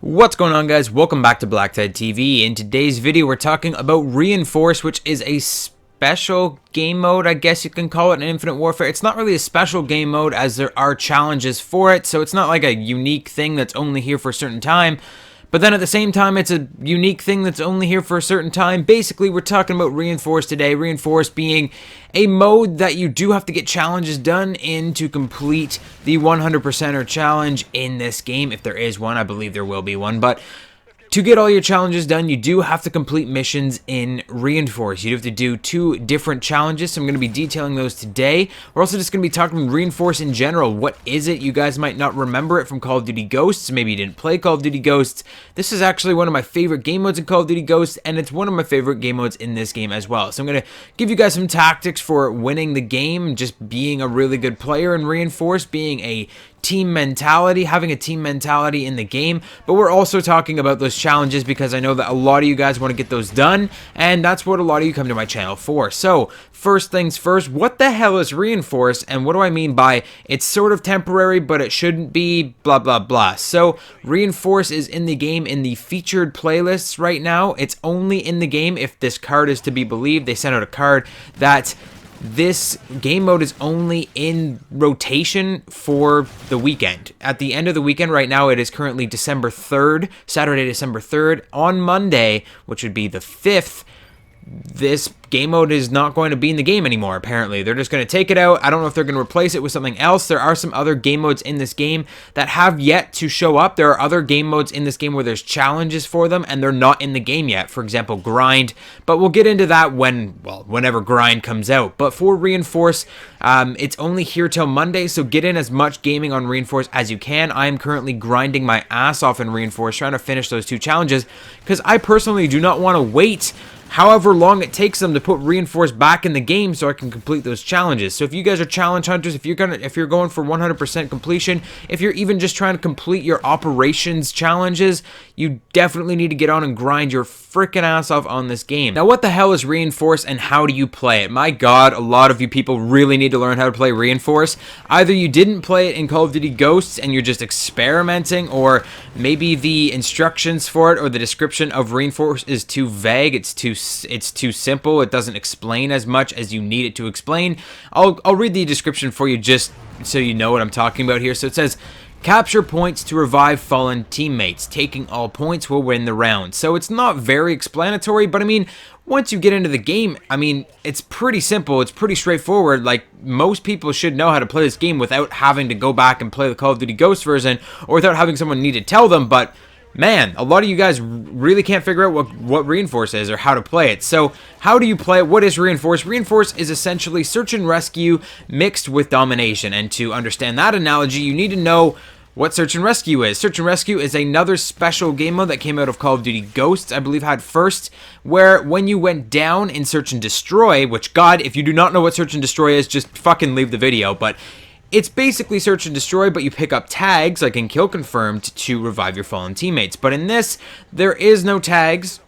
What's going on, guys? Welcome back to BlackTideTV. In today's video, we're talking about Reinforce, which is a special game mode, I guess you can call it, in Infinite Warfare. It's not really a special game mode as there are challenges for it, so it's not like a unique thing that's only here for a certain time. But then at the same time, it's a unique thing that's only here for a certain time. Basically, we're talking about Reinforce today. Reinforce being a mode that you do have to get challenges done in to complete the 100%er challenge in this game. If there is one, I believe there will be one. But to get all your challenges done, you do have to complete missions in Reinforce. You have to do 2 different challenges, so I'm going to be detailing those today. We're also just going to be talking Reinforce in general. What is it? You guys might not remember it from Call of Duty Ghosts. Maybe you didn't play Call of Duty Ghosts. This is actually one of my favorite game modes in Call of Duty Ghosts, and it's one of my favorite game modes in this game as well. So I'm going to give you guys some tactics for winning the game, just being a really good player in Reinforce, being a team mentality, having a team mentality in the game. But we're also talking about those challenges because I know that a lot of you guys want to get those done, and that's what a lot of you come to my channel for. So first things first, what the hell is Reinforce, and what do I mean by it's sort of temporary but it shouldn't be blah blah blah? So Reinforce is in the game in the featured playlists right now. It's only in the game if this card is to be believed. They sent out a card that this game mode is only in rotation for the weekend. At the end of the weekend, right now, it is currently December 3rd, Saturday, December 3rd. On Monday, which would be the 5th, this game mode is not going to be in the game anymore, apparently. They're just going to take it out. I don't know if they're going to replace it with something else. There are some other game modes in this game that have yet to show up. There are other game modes in this game where there's challenges for them, and they're not in the game yet. For example, Grind. But we'll get into that whenever Grind comes out. But for Reinforce, it's only here till Monday, so get in as much gaming on Reinforce as you can. I am currently grinding my ass off in Reinforce, trying to finish those 2 challenges, because I personally do not want to wait however long it takes them to put Reinforce back in the game so I can complete those challenges. So if you guys are challenge hunters, if you're going for 100% completion, if you're even just trying to complete your operations challenges, you definitely need to get on and grind your freaking ass off on this game. Now, what the hell is Reinforce and how do you play it? My god, a lot of you people really need to learn how to play Reinforce. Either you didn't play it in Call of Duty Ghosts and you're just experimenting, or maybe the instructions for it or the description of Reinforce is too vague, it's too simple, it doesn't explain as much as you need it to explain. I'll read the description for you just so you know what I'm talking about here. So it says, capture points to revive fallen teammates. Taking all points will win the round. So it's not very explanatory, but I mean, once you get into the game, I mean, it's pretty simple. It's pretty straightforward. Like, most people should know how to play this game without having to go back and play the Call of Duty Ghosts version, or without having someone need to tell them. But man, a lot of you guys really can't figure out what Reinforce is or how to play it. So how do you play it? What is Reinforce? Reinforce is essentially search and rescue mixed with domination. And to understand that analogy, you need to know what Search and Rescue is. Search and Rescue is another special game mode that came out of Call of Duty Ghosts, I believe had first, where when you went down in Search and Destroy, which, God, if you do not know what Search and Destroy is, just fucking leave the video, but it's basically Search and Destroy, but you pick up tags, like in Kill Confirmed, to revive your fallen teammates. But in this, there is no tags,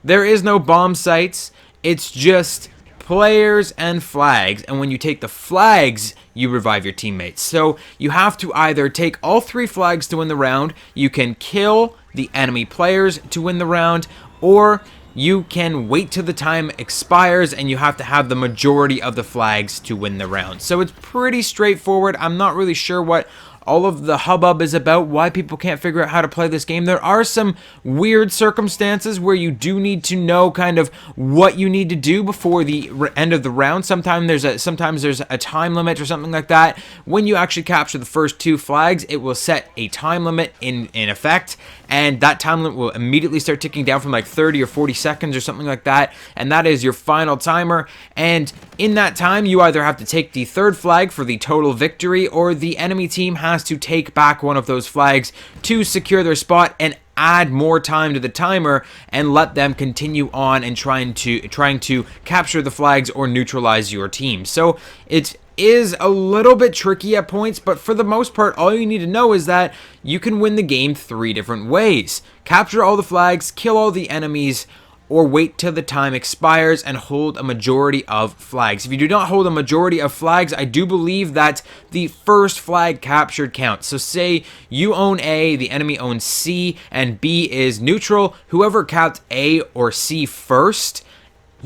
there is no bomb sites, it's just players and flags, and when you take the flags, you revive your teammates. So you have to either take all 3 flags to win the round, you can kill the enemy players to win the round, or you can wait till the time expires and you have to have the majority of the flags to win the round. So it's pretty straightforward. I'm not really sure what all of the hubbub is about, why people can't figure out how to play this game. There are some weird circumstances where you do need to know kind of what you need to do before the end of the round. Sometimes there's a time limit or something like that. When you actually capture the first 2 flags, it will set a time limit in effect, and that time limit will immediately start ticking down from like 30 or 40 seconds or something like that, and that is your final timer. And in that time, you either have to take the 3rd flag for the total victory, or the enemy team has to take back one of those flags to secure their spot and add more time to the timer and let them continue on and trying to capture the flags or neutralize your team. So it is a little bit tricky at points, but for the most part, all you need to know is that you can win the game 3 different ways. Capture all the flags, kill all the enemies, or wait till the time expires and hold a majority of flags. If you do not hold a majority of flags, I do believe that the first flag captured counts. So say you own A, the enemy owns C, and B is neutral. Whoever capped A or C first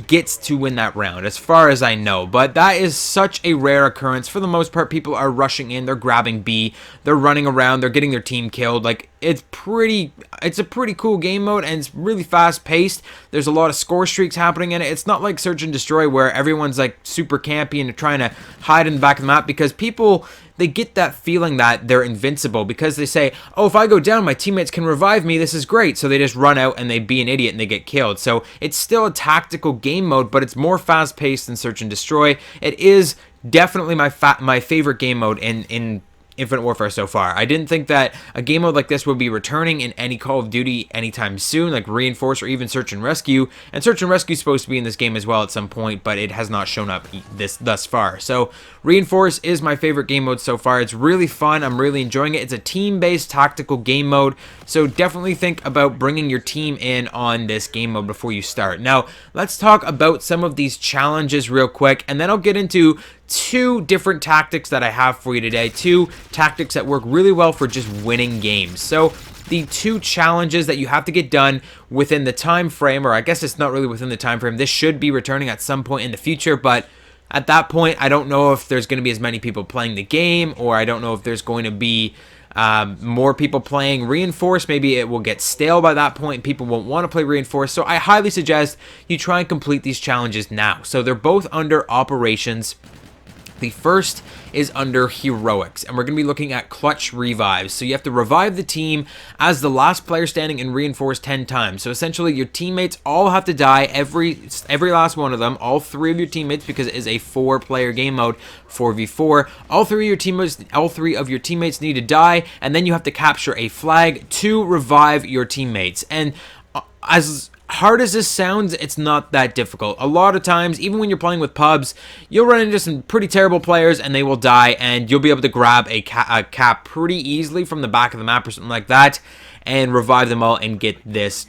gets to win that round, as far as I know. But that is such a rare occurrence. For the most part, people are rushing in, they're grabbing B, they're running around, they're getting their team killed. Like, it's a pretty cool game mode, and it's really fast paced. There's a lot of score streaks happening in it. It's not like Search and Destroy where everyone's like super campy and trying to hide in the back of the map, because people, they get that feeling that they're invincible because they say, oh, if I go down, my teammates can revive me, this is great. So they just run out and they be an idiot and they get killed. So it's still a tactical game mode, but it's more fast paced than Search and Destroy. It is definitely my favorite game mode in Infinite Warfare so far. I didn't think that a game mode like this would be returning in any Call of Duty anytime soon, like Reinforce or even Search and Rescue. And Search and Rescue is supposed to be in this game as well at some point, but it has not shown up thus far. So Reinforce is my favorite game mode so far. It's really fun. I'm really enjoying it. It's a team-based tactical game mode, so definitely think about bringing your team in on this game mode before you start. Now, let's talk about some of these challenges real quick, and then I'll get into two different tactics that I have for you today. Two tactics that work really well for just winning games. So the two challenges that you have to get done within the time frame, or I guess it's not really within the time frame. This should be returning at some point in the future, but at that point, I don't know if there's going to be as many people playing the game, or I don't know if there's going to be more people playing Reinforce. Maybe it will get stale by that point. People won't want to play Reinforce. So I highly suggest you try and complete these challenges now. So they're both under Operations. The first is under Heroics, and we're going to be looking at clutch revives. So you have to revive the team as the last player standing in Reinforce 10 times. So essentially your teammates all have to die, every last one of them, all three of your teammates, because it is a 4-player game mode, 4v4. All three of your teammates need to die, and then you have to capture a flag to revive your teammates. And as hard as this sounds, it's not that difficult. A lot of times, even when you're playing with pubs, you'll run into some pretty terrible players and they will die, and you'll be able to grab a cap pretty easily from the back of the map or something like that and revive them all and get this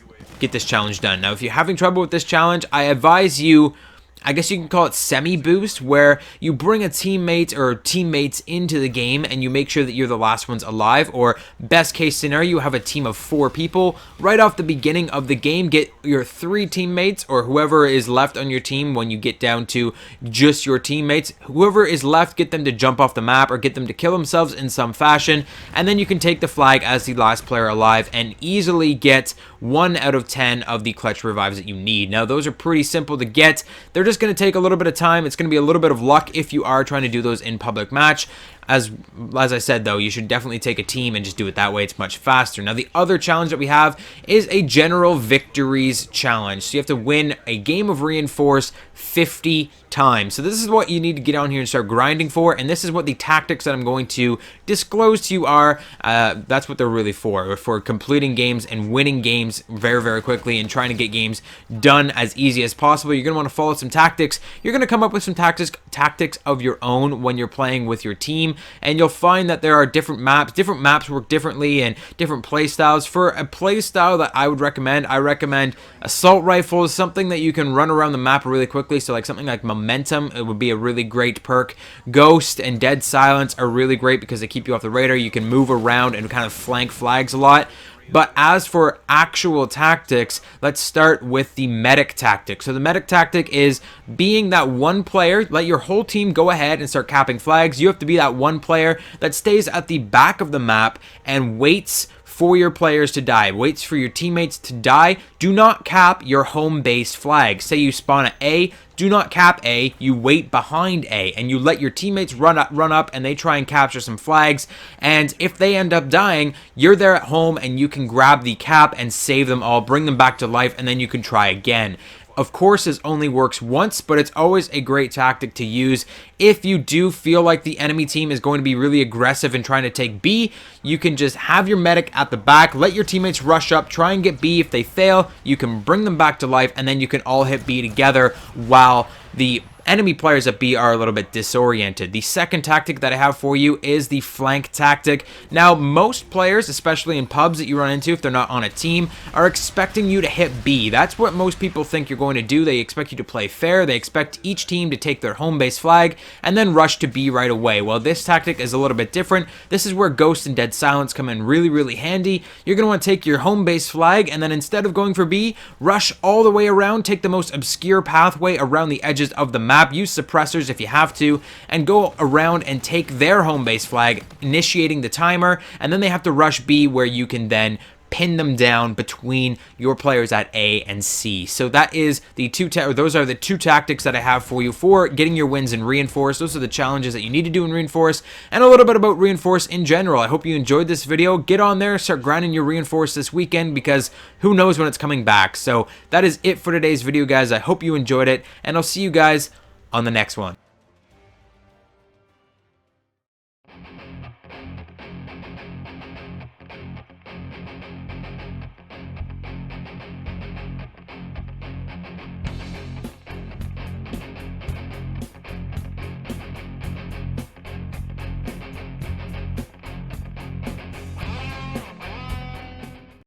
challenge done. Now, if you're having trouble with this challenge, I advise you, I guess you can call it semi-boost, where you bring a teammate or teammates into the game and you make sure that you're the last ones alive, or best case scenario, you have a team of 4 people. Right off the beginning of the game, get your 3 teammates or whoever is left on your team when you get down to just your teammates. Whoever is left, get them to jump off the map or get them to kill themselves in some fashion, and then you can take the flag as the last player alive and easily get 1 out of 10 of the clutch revives that you need. Now, those are pretty simple to get. They're just going to take a little bit of time. It's going to be a little bit of luck if you are trying to do those in public match. As I said, though, you should definitely take a team and just do it that way. It's much faster. Now, the other challenge that we have is a general victories challenge. So you have to win a game of Reinforce 50 times. So this is what you need to get on here and start grinding for, and this is what the tactics that I'm going to disclose to you are. That's what they're really for completing games and winning games very, very quickly and trying to get games done as easy as possible. You're going to want to follow some tactics. You're going to come up with some tactics of your own when you're playing with your team, and you'll find that there are different maps. Different maps work differently and different play styles. For a play style that I would recommend, I recommend assault rifles, something that you can run around the map really quickly. So like something like Momentum, it would be a really great perk. Ghost and Dead Silence are really great because they keep you off the radar. You can move around and kind of flank flags a lot. But as for actual tactics, let's start with the medic tactic. So the medic tactic is being that one player. Let your whole team go ahead and start capping flags. You have to be that one player that stays at the back of the map and waits for your players to die, waits for your teammates to die. Do not cap your home base flag. Say you spawn at A, do not cap A, you wait behind A, and you let your teammates run up and they try and capture some flags, and if they end up dying, you're there at home and you can grab the cap and save them all, bring them back to life, and then you can try again. Of course, this only works once, but it's always a great tactic to use. If you do feel like the enemy team is going to be really aggressive and trying to take B, you can just have your medic at the back, let your teammates rush up, try and get B. If they fail, you can bring them back to life, and then you can all hit B together while the enemy players at B are a little bit disoriented. The second tactic that I have for you is the flank tactic. Now, most players, especially in pubs that you run into if they're not on a team, are expecting you to hit B. That's what most people think you're going to do. They expect you to play fair. They expect each team to take their home base flag and then rush to B right away. Well, this tactic is a little bit different. This is where Ghost and Dead Silence come in really, really handy. You're going to want to take your home base flag and then instead of going for B, rush all the way around, take the most obscure pathway around the edges of the map, use suppressors if you have to, and go around and take their home base flag, initiating the timer, and then they have to rush B where you can then pin them down between your players at A and C. So that is those are the two tactics that I have for you for getting your wins in Reinforce. Those are the challenges that you need to do in Reinforce, and a little bit about Reinforce in general. I hope you enjoyed this video. Get on there, start grinding your Reinforce this weekend, because who knows when it's coming back. So that is it for today's video, guys. I hope you enjoyed it, and I'll see you guys on the next one.